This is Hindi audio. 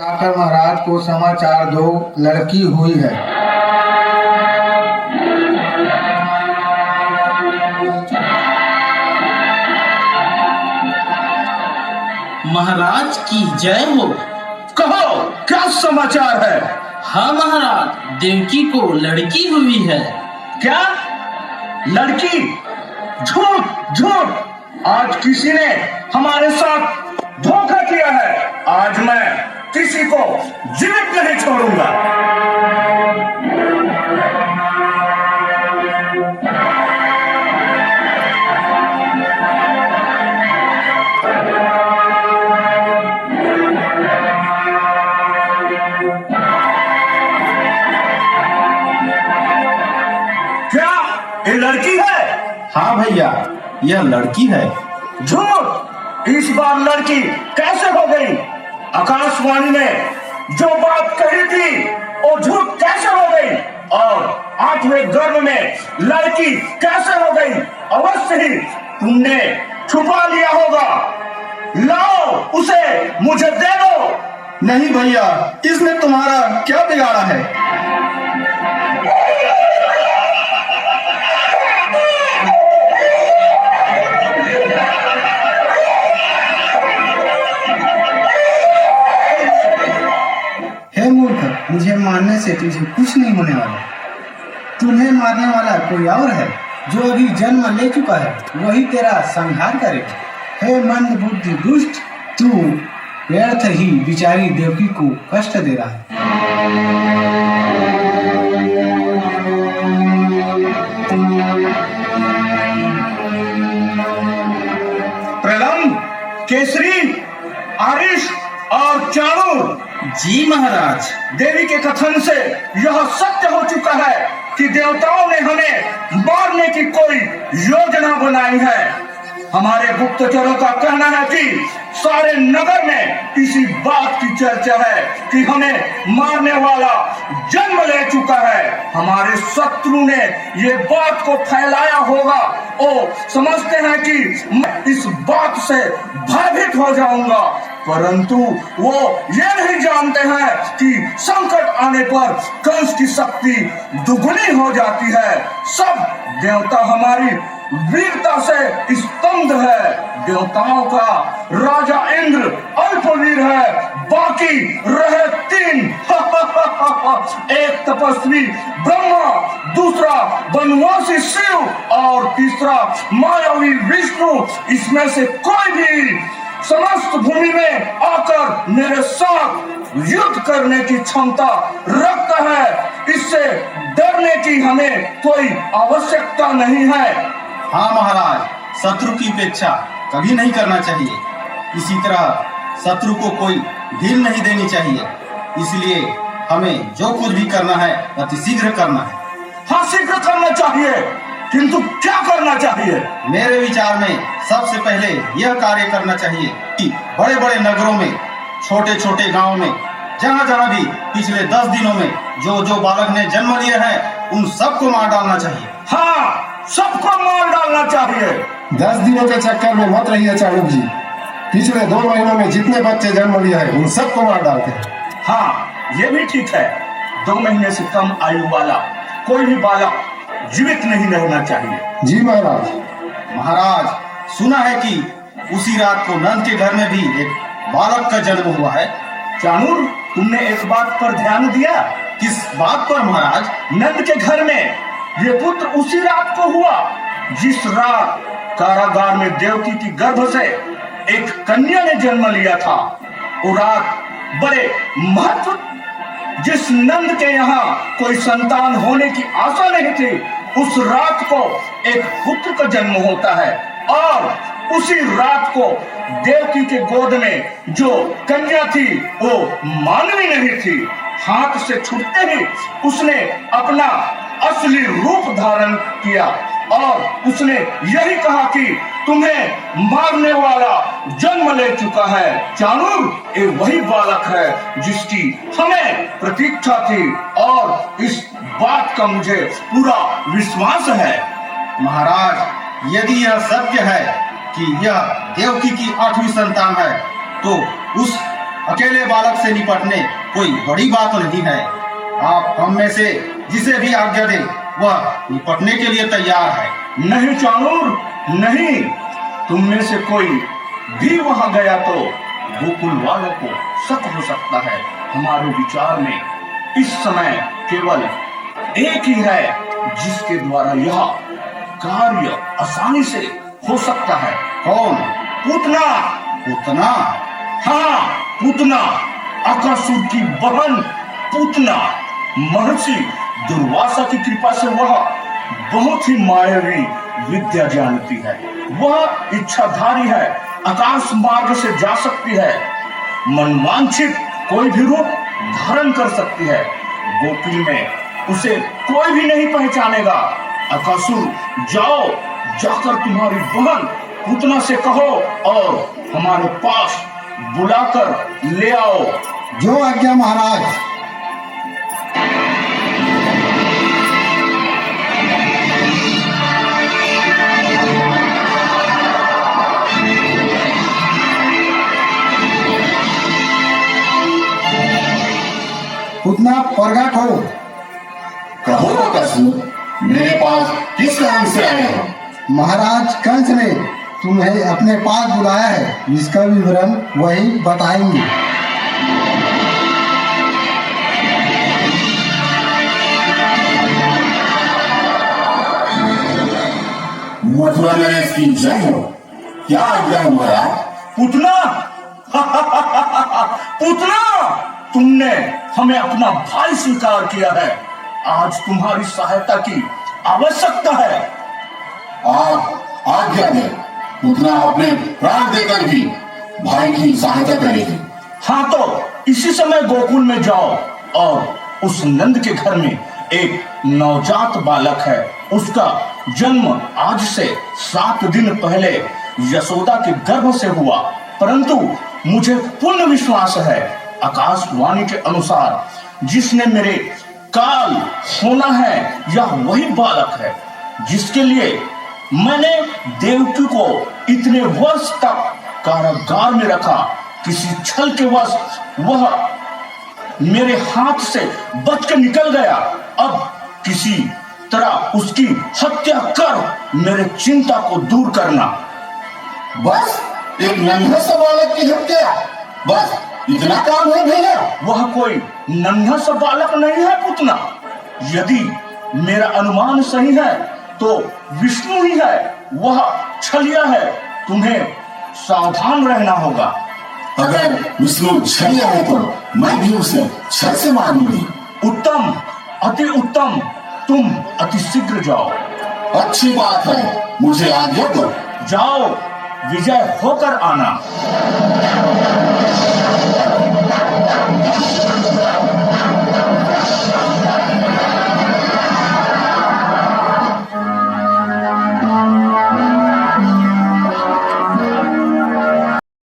जाकर महाराज को समाचार दो, लड़की हुई है। महाराज की जय हो। कहो क्या समाचार है? हाँ महाराज, देवकी को लड़की हुई है। क्या लड़की? झूठ झूठ! आज किसी ने हमारे साथ धोखा किया है। आज मैं किसी को जीवित नहीं छोड़ूंगा। क्या ये लड़की है? हाँ भैया, यह लड़की है। झूठ! इस बार लड़की कैसे हो गई? आकाशवाणी ने जो बात कही थी वो झूठ कैसे हो गई? और 8वें गर्भ में लड़की कैसे हो गई? अवश्य ही तुमने छुपा लिया होगा। लाओ उसे मुझे दे दो। नहीं भैया, इसने तुम्हारा क्या बिगाड़ा है? हे मूर्ख, मुझे मारने से तुझे कुछ नहीं होने वाला। तुम्हें मारने वाला कोई और है जो अभी जन्म ले चुका है, वही तेरा संहार करेगा। हे मंद बुद्धि दुष्ट, तू व्यर्थ ही बिचारी देवकी को कष्ट दे रहा है। प्रलम, केसरी, आरिश और चाणूर, जी महाराज। देवी के कथन से यह सत्य हो चुका है कि देवताओं ने हमें मारने की कोई योजना बनाई है। हमारे गुप्तचरों का कहना है कि सारे नगर में इसी बात की चर्चा है कि हमें मारने वाला जन्म ले चुका है। हमारे शत्रु ने ये बात को फैलाया होगा। वो समझते हैं कि मैं इस बात से भयभीत हो जाऊंगा, परंतु वो ये नहीं जानते हैं कि संकट आने पर कंस की शक्ति दुगुनी हो जाती है। सब देवता हमारी वीरता से स्तब्ध है। देवताओं का राजा इंद्र अल्पवीर है, बाकी रहे 3। एक तपस्वी ब्रह्मा, दूसरा बनवासी शिव और तीसरा मायावी विष्णु। इसमें से कोई भी समस्त भूमि में आकर मेरे साथ युद्ध करने की क्षमता रखता है। इससे डरने की हमें कोई आवश्यकता नहीं है। हाँ महाराज, शत्रु की उपेक्षा कभी नहीं करना चाहिए। इसी तरह शत्रु को कोई ढील नहीं देनी चाहिए। इसलिए हमें जो कुछ भी करना है अति शीघ्र करना है। हाँ, शीघ्र करना चाहिए, किंतु क्या करना चाहिए? मेरे विचार में सबसे पहले यह कार्य करना चाहिए कि बड़े बड़े नगरों में, छोटे छोटे गांवों में, जहाँ जहाँ भी पिछले 10 दिनों में जो जो बालक ने जन्म लिया है, उन सबको मार डालना चाहिए। हाँ, सबको मार डालना चाहिए। 10 दिनों के चक्कर में मत रहिए चाणूर जी। पिछले 2 महीनों में जितने बच्चे जन्म लिए हैं उन सबको मार डालते हैं। हाँ, ये भी ठीक है। 2 महीने से कम आयु वाला कोई भी बालक जीवित नहीं रहना चाहिए। जी महाराज। महाराज, सुना है कि उसी रात को नंद के घर में भी एक बालक का जन्म हुआ है। चाणूर, तुमने एक बात पर ध्यान दिया? किस बात पर महाराज? नंद के घर में ये पुत्र उसी रात को हुआ जिस रात कारागार में देवकी की गर्भ से एक कन्या ने जन्म लिया था। वो रात बड़े महत्व, जिस नंद के यहाँ कोई संतान होने की आशा नहीं थी, उस रात को एक पुत्र का जन्म होता है। और उसी रात को देवकी के गोद में जो कन्या थी वो मानवी नहीं थी। हाथ से छूटते ही उसने अपना असली रूप धारण किया और उसने यही कहा कि तुम्हें मारने वाला जन्म ले चुका है। चाणूर, ये वही बालक है जिसकी हमें प्रतीक्षा थी और इस बात का मुझे पूरा विश्वास है। महाराज, यदि यह सत्य है कि यह देवकी की 8वीं संतान है, तो उस अकेले बालक से निपटने कोई बड़ी बात नहीं है। आप हम में से जिसे भी आज्ञा दे वह निपटने के लिए तैयार है। नहीं चाणूर, नहीं। तुम में से कोई भी वहां गया तो गोकुल वालों को शक हो सकता है। हमारे विचार में इस समय केवल एक ही है जिसके द्वारा यह कार्य आसानी से हो सकता है। कौन? पूतना। पूतना? हाँ, पूतना, अकासुर की बहन पूतना। महर्षि दुर्वासा की कृपा से वह बहुत ही मायावी विद्या जानती है। वह इच्छाधारी है, आकाश मार्ग से जा सकती है, मनवांछित कोई भी रूप धारण कर सकती है। गोकुल में उसे कोई भी नहीं पहचानेगा। अकासुर, जाओ, जाकर तुम्हारी बहन पूतना से कहो और हमारे पास बुलाकर ले आओ। जो आज्ञा महाराज। पूतना प्रकट हो। कहो बकासुर, मेरे पास किस काम से आए हो? महाराज कंस ने तुम्हें अपने पास बुलाया है, जिसका विवरण वही बताएंगे। मथुरा नरेश की जय हो। क्या आज्ञा है महाराज? पूतना, पूतना, तुमने हमें अपना भाई स्वीकार किया है। आज तुम्हारी सहायता की आवश्यकता है। आप आज्ञा दें, उतना अपने प्राण देकर भी भाई की सहायता करेगी। हाँ, तो इसी समय गोकुल में जाओ और उस नंद के घर में एक नवजात बालक है। उसका जन्म आज से 7 दिन पहले यशोदा के गर्भ से हुआ, परंतु मुझे पूर्ण विश्वास है आकाशवाणी के अनुसार जिसने मेरे काल होना है यह वही बालक है जिसके लिए मैंने देवकी को इतने वर्ष तक कारागार में रखा। किसी छल के वश वह मेरे हाथ से बच कर निकल गया। अब किसी तरह उसकी हत्या कर मेरे चिंता को दूर करना। बस एक नन्हा सा बालक की हत्या, बस इतना काम है भैया? वह कोई नन्हा सा बालक नहीं है पूतना। यदि मेरा अनुमान सही है तो विष्णु ही है, वह छलिया है। तुम्हें सावधान रहना होगा। अगर विष्णु छलिया है तो मैं भी उसे छल से मारूंगी। उत्तम, अति उत्तम। तुम अति शीघ्र जाओ। अच्छी बात है, मुझे आज्ञा दो। जाओ, विजय होकर आना।